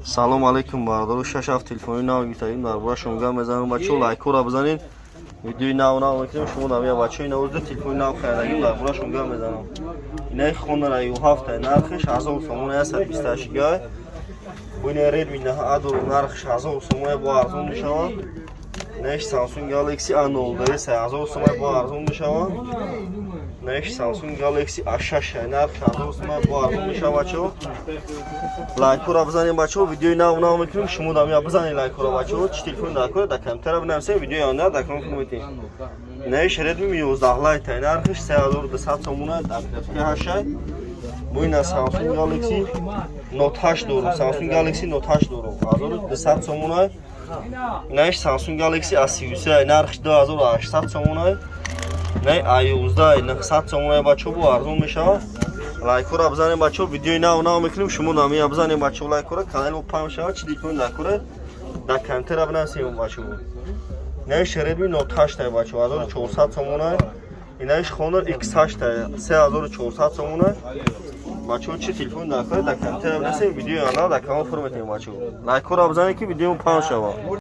салом алейкум бардору шашаф телефони нав гитарим дар бора шумо мезанам бачо лайкора бизанин видеои нав мекунем шумо навия бачои навозда телефони нав хайдагим дар бора шумо мезанам инаи хонара ю7 нархиш 1000 сомон 128 гай буйне Redmi Ador нархиш 1000 сомон бо арзон мешавад неш Samsung Galaxy A0 дае 3000 сомон бо арзон мешавад неш Samsung Galaxy A6 нархиш 1000 сомон бо арзон мешавад бачо лайкора бизанем бачо видеои нав мекунем шумо навия бизанед лайкора бачо чи телефон дакора да камтара бинависем видеои онда да кам фурметин неш Redmi 11 Lite нархиш 3200 сомон дакра 8 буйна Samsung Galaxy Note 8 дору Samsung Galaxy Note 8 дору 1200 сомон неш Samsung Galaxy A33 нархиш 2800 сомон не A11 900 сомон бачо бо арзон мешавад лайкора бизанем бачо видеои нав мекунем шумо намия бизанем бачо лайкора канал бо пам шавад чи телефон дакора да камтара бинависем бачо неш Redmi Note 8 бачо 1400 сомон инаш Honor X8 3400 сомон бачо чи телефон дакора да камтара бинависем видеои онда да канал фурметем бачо лайкора бизанем ки видео пам шавад